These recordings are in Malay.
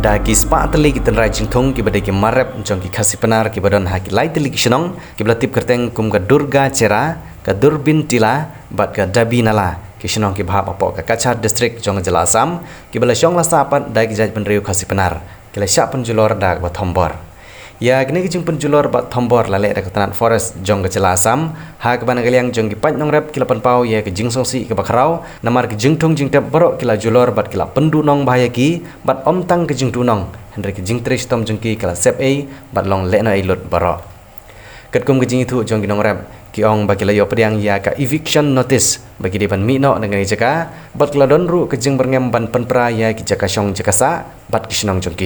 ki spa tali ki tenrai jingthong ki badai ki marep jong ki khasi penar ki badon ha ki lai tali ki shnong ki blatip kerteng kum ka Durga Cera ka Durbin Tila bat ka Dabi Nala ki shnong ki bhap apo ka Kachar district jong Jala Assam ki bala shong la sapat dai ki jaj penriu khasi penar ki la syak penjulor dak ba thombor ya gini ki jing penjulor ba thombor la le dak tanat forest jong ka Jala Assam ha ka ban galiang jong ki paj nong rep ki la pan pau ya ki jing songsi ki bakrau namar ki jingthong jing tep borok ki la julor bat ki la pendu nong bahaya ki bat om tang ki jing tu nong Henry ki jing trish tom jong ki kala sep a bat long le na ilut borok ket kum ki jing itu jong ki nong rep ki ong bagi layo pediang ya ka eviction notice bagi depan mino dengan jaka bat kladon ru ke jing berngem ban penpra ya ki jaka syong jaka sa bat ki shnong jong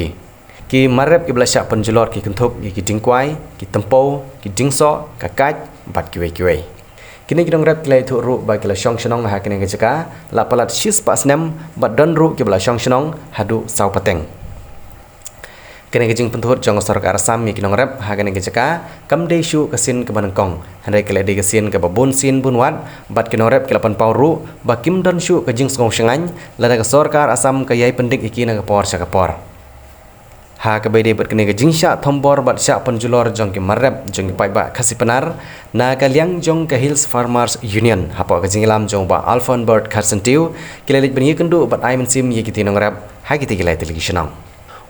ki marep ki blasyak penjulor ki kentuk ki dingkwai ki tempo ki dingso ka kaj bat ki wei kini ki dong rep ki lai thu ru bagi la syong shnong ha kini jaka la palat shis pas nem bat don ru ki bla syong shnong hadu sau pateng kini kijing pentuhut jong Sarkar Assam mi kinong rep ha kini jaka kamde shu kasin ke banengkong handai kele de kasin ke babun sin bunwat bat kinong rep kelapan pauru bakim don shu ke jing sngong shengan lada ke Sarkar Assam ke yai pendik iki na kapor sakapor ha ke bede bat kini kijing sya thombor bat sya penjulor jong ki marep jong ki pai ba khasi penar na kaliang jong ke Hills Farmers Union hapo ke jing lam jong ba Alphon Bird Karsentiu kilelit benye kendu bat ai mensim ye kitinong rep ha kiti kilai televisionong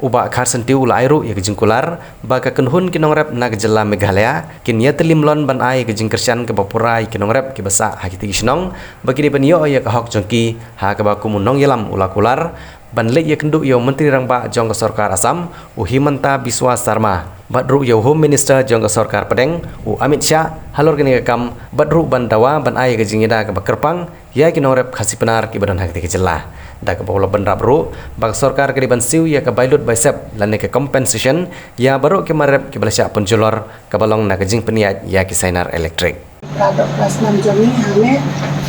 uba Karsentiu la airu ya kijing kular baka kenhun kinong rep na Jala Meghalaya kin ya telimlon ban ai kijing kersian ke bapurai kinong rep ki basa ha kiti kisnong bagi de benyo ya ka hok jongki ha ka ba kumunong yelam ula kular ban le ya kendu yo menteri rangba jong ke Sarkar Assam Himanta Biswa Sarma badru yo Home Minister jong ke Sarkar Padang Amit Shah halor kini kam badru ban dawa ban ai kijing ida ke bakerpang ya kinong rep khasi penar ki badan ha kiti Jala da ke bawla bandap ru bag Sarkar ke diban siu ya ke bailut baisep lan ke compensation ya baru ke marep ke belasyak penjulor ke balong na ke jing peniat ya ke Sainar elektrik pada kelas 6 jomi hame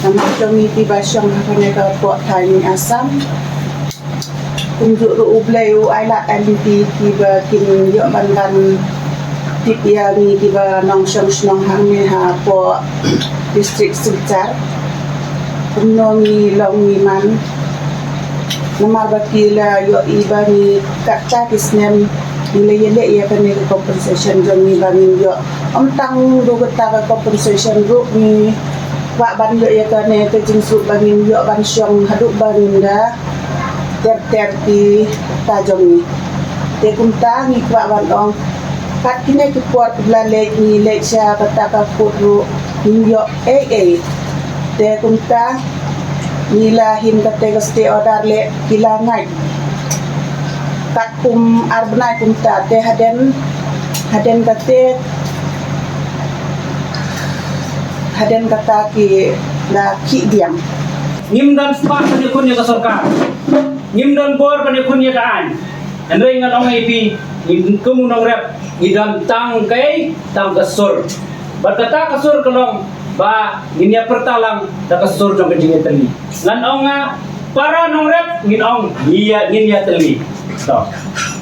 nama jomi di basyong hakane ke buat Thai Assam unjuk ru ublai u aila LD tiba kin yo bandan tip ya ni tiba nong syong snong hame ha po district Silchar penongi longi man namar bakila yo ibani kakcha kisnem nilai yele ya kan ni compensation jong ibani yo tang do gata compensation ru ni wa ban yo ya kan ni ke jingsu bani yo ban syong hadu barinda ter ti ta jong ni te kumta ni wa ban ong kat kine ki kuat bla le ni le cha bata ka ru ni yo te kumta nila him kate gaste order le kilangai kat kum arbnai kum ta te haden kata ki na ki diam ngimdan spa penyekun ya ke Sarkar ngimdan bor penyekun ya ke an andai ngan ong ipi ngkum nong rep ngidam tang kasur berkata kasur kelong ba nginya pertalang da kasur jong kejing teli lan onga para nong rep ngin ong iya nginya teli to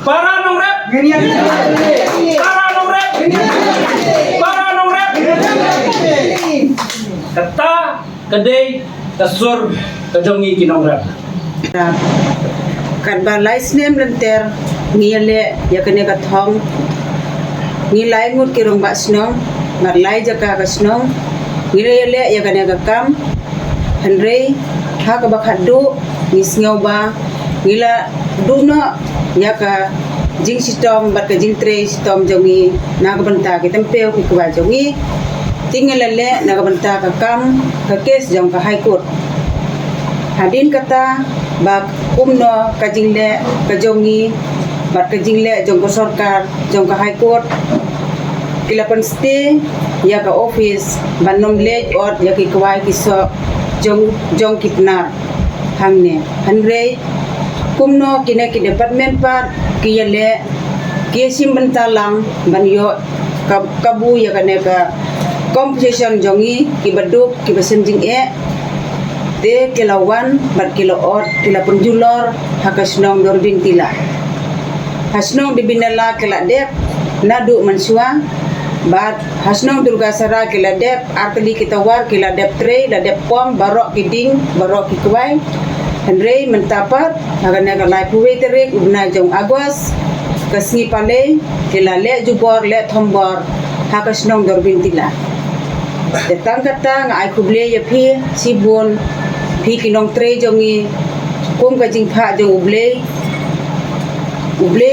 para nong rep nginya teli para nong rep nginya teli para nong rep nginya teli kata kedai kasur kejongi kinong rep kan ba laisnem lenter ngile ya kene ka thong ngilai ngut kirong ba snong ngarlai jaka ka snong ngile ya kane ka kam Henry ha ka bakhadu ngisngau ba ngila duna ya ka jing sistem bat ka jing tre sistem jongi na ka banta ki tempeo ki kwa jongi tingelale na ka banta ka kam ka case jong ka high court hadin kata ba kumno ka jingle ka jongi bat ka jingle jong ka Sarkar jong ka high court kilapan stay ya ka office banom lej or ya ki kwai ki so jong kitnar hangne hanre kumno kine ki department par ki yele ki sim bentalang ban yo kabu ya kane ka competition jongi ki baduk ki basenjing te kilawan bat kilo or kila penjulor hakasnong Durbin Tila hasnong bibinala kila dep nadu mansua bat hasnong Durga Sara kila dep arteli kita war kila dep tre la dep pom barok kiding barok kikwai Henry mentapat akan nak lai puwe terik ubna jong agwas kasngi pale kila le jubor le thombor hakasnong dorbin tila datang kata ngai kuble ya phi sibun phi kinong tre jongi kum ka jing pha jong uble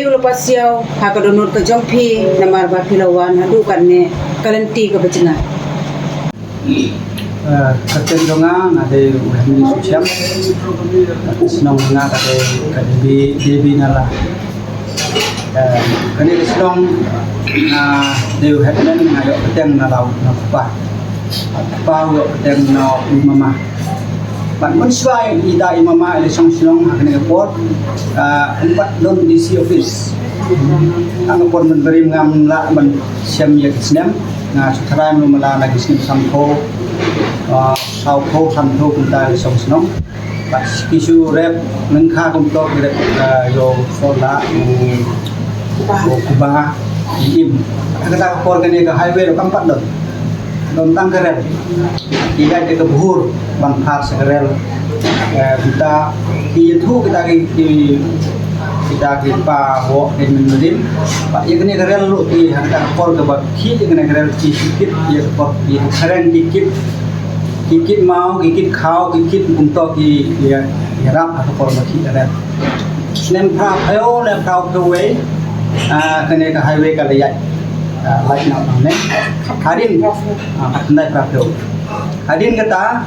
ulo pasiau hakadonur ka jong phi namar ba philawan hadu kanne kalanti ka bacina kecenderungan ada media sosial senang dengar ada debi nala kini senang dewi helen ayo peteng nalau napa yuk peteng nau mama ban mensuai ida imama ele song senang akan report empat don di office angkapun memberi ngam la men siam ya kisnem sekarang memala lagi sini sampo sau khâu thành thu chúng ta sống sống và khi chú rep nâng kha công to thì rồi sau đó ba im kita kapor kan ke highway ro kampat dong don tang keren iya ke buhur ban phar sekarel kita ki thu kita pa ho den medim pak ya kene keren lu ti kita kapor ke ba ki kene keren ki sikit ya kapor ki keren dikit kikit mau kikit khao kikit untuk ya rap atau formasi ada nem pra phayo nem pra kwe kene ka highway ka leyat like now ne hadin patnai pra phayo hadin kata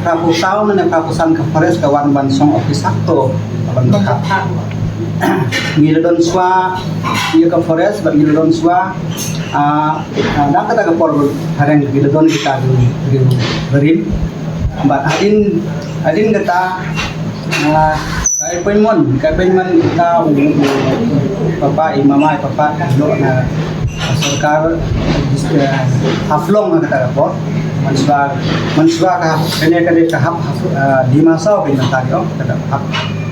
pra pusau ne pra pusan ka forest ka wan ban song office akto ban ka ngilodon swa ia ka forest ban ngilodon swa nak kata ke por hareng ngilodon kita berim bat adin kata kai penmon kita papa imamai papa lo na sarkar haflong kata ke por manswa ka kene ka hap di masa bin tayo kata hap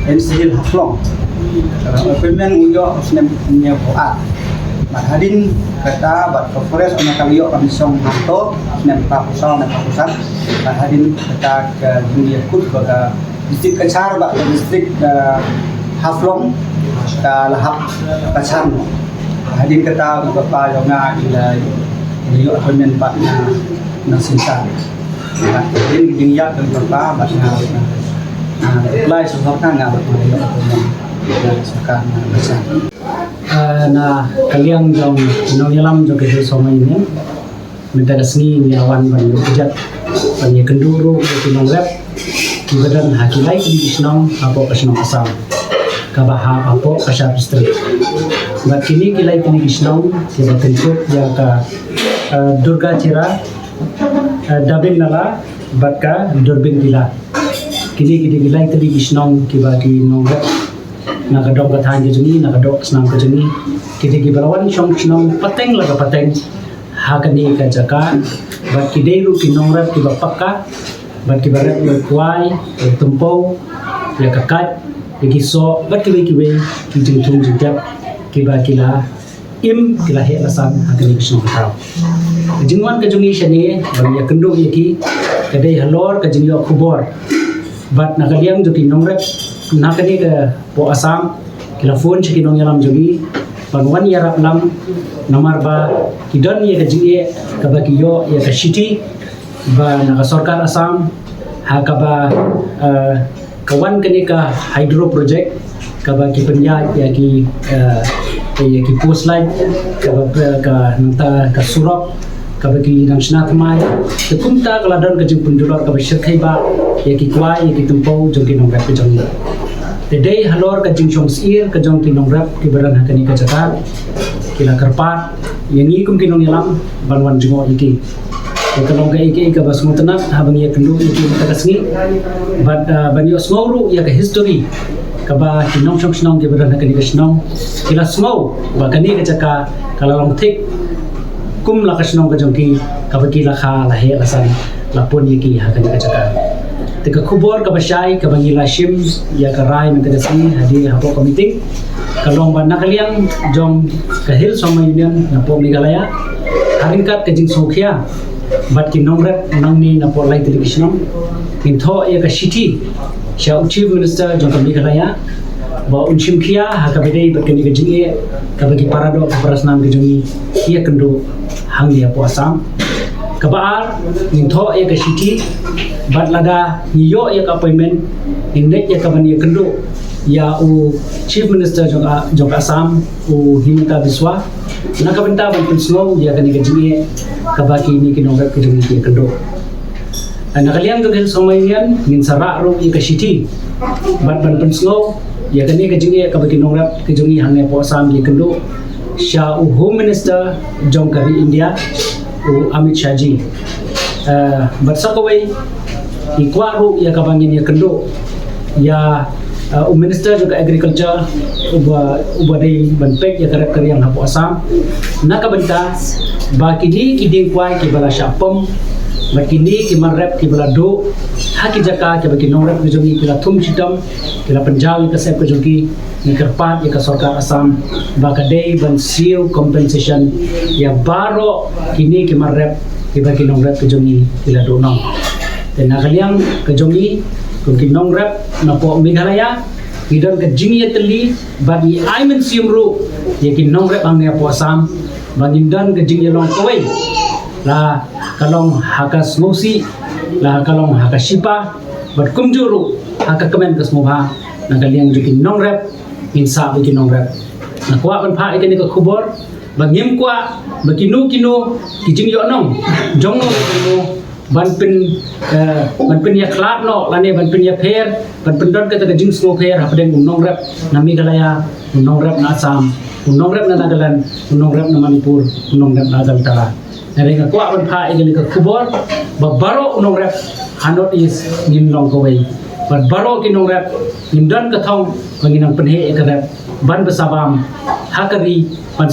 ensil haflong pemilihan ujo sebenarnya buat. Mat hadin kata bat forest ona kaliyo kami song hanto nem papusan. Mat hadin kata ke dunia kut baga distrik Kachar ba distrik Haflong ka lahap Kachar. Hadin kata bapa jonga ila yo pemen pat na sinta. Hadin dunia ke bapa bat na lai sosokna nga bat yo sekarang na kaliang jong nongilam jong ke somai ini minta kesini ni awan ban kejat ban ye kenduru ke nongrep kibadan hakilai di senong apo kesnong asam kabaha apo kasar distrik bat kini kilai di senong ke bentuk ya ka Durga Cera dabin nala bat ka durbin dila kini kilai di senong ke bagi nongrep nakadok kathan ke juni nakadok snam ke juni kiti ki balawan shong snam pateng laga pateng hakani ka jaka bat ki deiru ki nongrap ki bapakka bat ki barat yo kwai yo tumpo ya kakat ki so bat ki ki jingtung jingjap ki ba kila im kila he lasan hakani ki snam tau jingwan ke juni shani bang ya kendu ki kadai halor ka jingyo khubor bat nakaliam jo ki nongrap nakani ke po asam kila phone chiki nong yalam jogi bagwan yarap lam namar ba kidon ye gaji ka ba kiyo ye ka city ba naka sarkar asam ha ka ba kawan kani ka hydro project ka ba ki penya ya ki post line ka ba ka nanta ka surop ka ba ki nang snat mai te kumta kala don ka jing punjulor ka ba shirkai ba ye ki kwai ye ki tumpo jogi nong rap jong Today halor ka jingshong sir ka jong tinong rap ki baran hakani ka jakat kila karpat yang ikum kinong yalam banwan jingo iki kalong ka iki ka basmo tanak habang ya kendu iki takasngi but banyo smawru ya ka history ka ba kinong shong ki baran hakani ka snong kila smaw ba kani ka jaka kalalong thik kum la ka snong ka jong ki ka ba kila kha la he lasan lapon iki hakani ka jaka Tika kubor ka basyay ka bangila shim ya ka rai mentadasi hadi hapo committee kalong ban nakaliang jong kahil somay union na po Meghalaya haringkat ka jing sokhya bat ki nongrep nang ni na po lai television intho ya ka city Sya Chief Minister jong kami kalaya ba unshim kia hakabedei berkeni ke jinge kabagi parado keparasnam ke jongi ia kendo hang dia puasam kabaar nintho ya ke city bat lada niyo ya ke appointment indek ya kabani kendo ya u Chief Minister jong Assam u Himanta Biswa nakabenta ban pinsno ya kani ke jinge kabaki ni kinongak ke jongi ia kendo nakaliang jogel somayan ngin sarak ro i ke city bat ban pinsno ya kani ke jinge kabaki nongrap ke jongi hangne po Assam ye kendo Sha u Home Minister jong kari India u Amit Shah ji bat sakawai i kwaru ya kabangin ye kendo ya u Minister juga Agriculture uba dei banpek ya karap kariang hapo Assam nakabenta ba kini kiding kwai ki bala syapom ba kini ki marrep ki bala do haki jaka ke bagi nongrap ke jongi kila thum chitam kila panjal ke sep ke jongi ni kerpat ya ke sarkar Assam ba kadei ban siu compensation ya baro kini ki marrep ki bagi nongrap ke jongi kila do nong dan nakaliang ke jongi kunki nongrap na po Meghalaya idon ke jingi teli bagi aimen siumru yakin nongrap ang ya po Assam bangindon ke jingi long kawai la kalong hakas ngosi la kalong hakas sipa bat kumjuru haka kemen ke semua nakaliang jukin nongrap insa bagi nongrap na kwa ban pha ikani ke khubor bangim kwa bakinu kinu kijing yo nong jongo kinu ban pin ya klat no lane ban pin ya pher ban pin don kata jing smo pher hapden nongrap na Meghalaya nongrap na Assam nongrap na Nagaland nongrap na Manipur nongrap na Agantara nari ka kwa ban pha ikani ke khubor babaro nongrap hanot is ngin long kawai bat baro ki nongrap ngin don ka thong banginang penhe ekarap ban besabam hakari